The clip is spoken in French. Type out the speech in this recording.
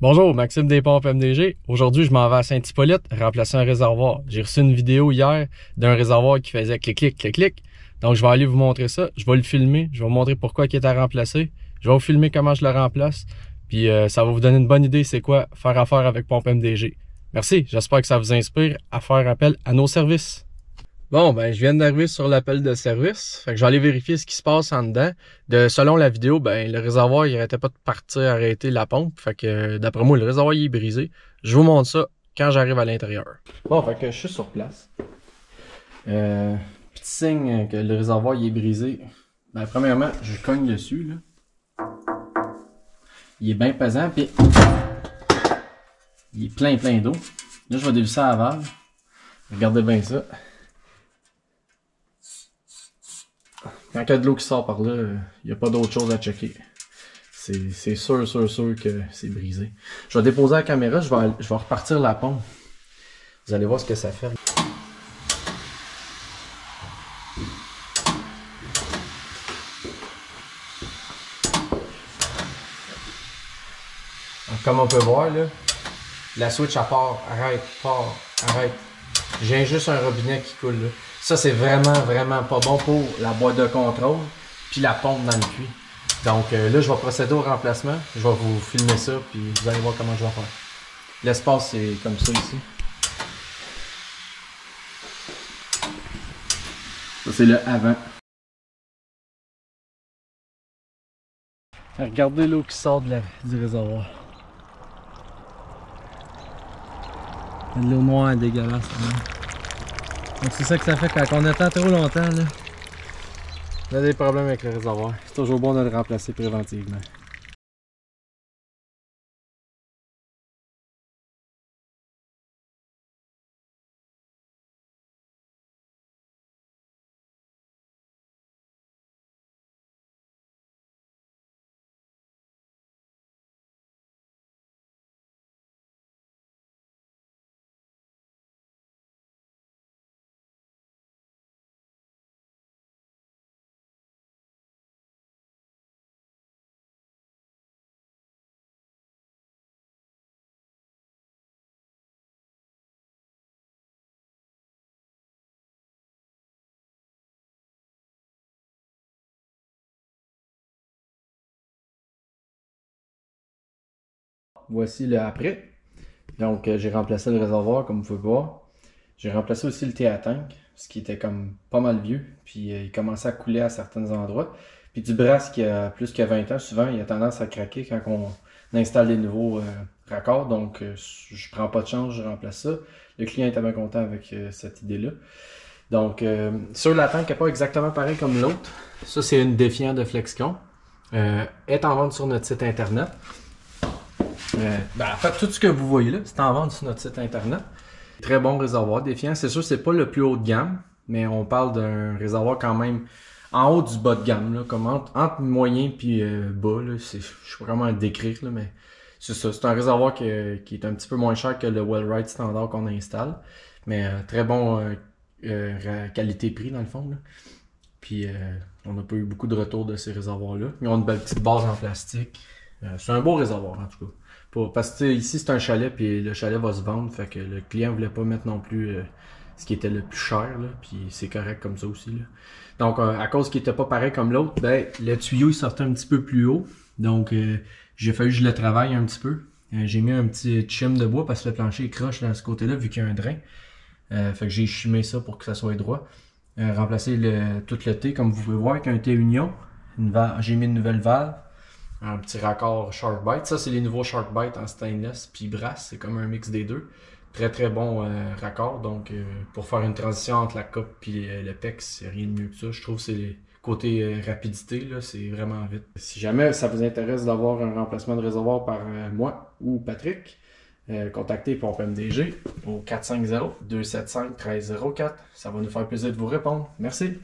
Bonjour, Maxime Despompes MDG. Aujourd'hui, je m'en vais à Saint-Hippolyte remplacer un réservoir. J'ai reçu une vidéo hier d'un réservoir qui faisait clic-clic, clic-clic. Donc, je vais aller vous montrer ça. Je vais le filmer. Je vais vous montrer pourquoi il est à remplacer. Je vais vous filmer comment je le remplace. Puis, ça va vous donner une bonne idée c'est quoi faire affaire avec Pompe MDG. Merci. J'espère que ça vous inspire à faire appel à nos services. Bon, ben, je viens d'arriver sur l'appel de service. Fait que je vais aller vérifier ce qui se passe en dedans. Selon la vidéo, ben, le réservoir, il arrêtait pas de partir, arrêter la pompe. Fait que, d'après moi, le réservoir, il est brisé. Je vous montre ça quand j'arrive à l'intérieur. Bon, fait que je suis sur place. Petit signe que le réservoir, il est brisé. Ben, premièrement, je cogne dessus, là. Il est bien pesant, puis il est plein d'eau. Là, je vais dévisser la valve. Regardez bien ça. Quand il y a de l'eau qui sort par là, il n'y a pas d'autre chose à checker. C'est sûr que c'est brisé. Je vais déposer la caméra, je vais repartir la pompe. Vous allez voir ce que ça fait. Donc, comme on peut voir, là, la switch à part, arrête. J'ai juste un robinet qui coule là. Ça, c'est vraiment pas bon pour la boîte de contrôle puis la pompe dans le puits. Donc là, je vais procéder au remplacement. Je vais vous filmer ça puis vous allez voir comment je vais faire. L'espace, c'est comme ça ici. Ça, c'est le avant. Regardez l'eau qui sort du réservoir. De l'eau noire dégueulasse. Donc c'est ça que ça fait quand on attend trop longtemps. Là. On a des problèmes avec le réservoir. C'est toujours bon de le remplacer préventivement. Voici le après. Donc j'ai remplacé le réservoir comme vous pouvez voir. J'ai remplacé aussi le tank, ce qui était comme pas mal vieux. Puis il commençait à couler à certains endroits. Puis du brass qui a plus que 20 ans, souvent il a tendance à craquer quand on installe des nouveaux raccords. Donc je prends pas de chance, je remplace ça. Le client était bien content avec cette idée-là. Donc sur la tank, elle n'est pas exactement pareil comme l'autre. Ça c'est une défiant de Flexcon. Est en vente sur notre site internet. En fait, tout ce que vous voyez là, c'est en vente sur notre site internet. Très bon réservoir défiant. C'est sûr, c'est pas le plus haut de gamme, mais on parle d'un réservoir quand même en haut du bas de gamme, là, comme entre moyen et bas. Là, je sais pas comment le décrire, là, mais c'est ça. C'est un réservoir qui est un petit peu moins cher que le Wellrite standard qu'on installe, mais très bon qualité-prix dans le fond. Là. Puis on n'a pas eu beaucoup de retours de ces réservoirs-là. Ils ont une belle petite base en plastique. C'est un beau réservoir en tout cas. Parce que ici c'est un chalet puis le chalet va se vendre, fait que le client voulait pas mettre non plus ce qui était le plus cher, là, puis c'est correct comme ça aussi. Là. Donc à cause qu'il était pas pareil comme l'autre, ben le tuyau il sortait un petit peu plus haut, donc j'ai fallu que je le travaille un petit peu. J'ai mis un petit chim de bois parce que le plancher est croche dans ce côté-là vu qu'il y a un drain. Fait que j'ai chimé ça pour que ça soit droit. Remplacer tout le T comme vous pouvez voir avec un T Union. J'ai mis une nouvelle valve. Un petit raccord SharkBite. Ça, c'est les nouveaux SharkBite en stainless puis brass. C'est comme un mix des deux. Très bon raccord. Donc, pour faire une transition entre la coupe et le PEX, c'est rien de mieux que ça. Je trouve que c'est côté rapidité, là, c'est vraiment vite. Si jamais ça vous intéresse d'avoir un remplacement de réservoir par moi ou Patrick, contactez Pompe MDG au 450-275-1304. Ça va nous faire plaisir de vous répondre. Merci.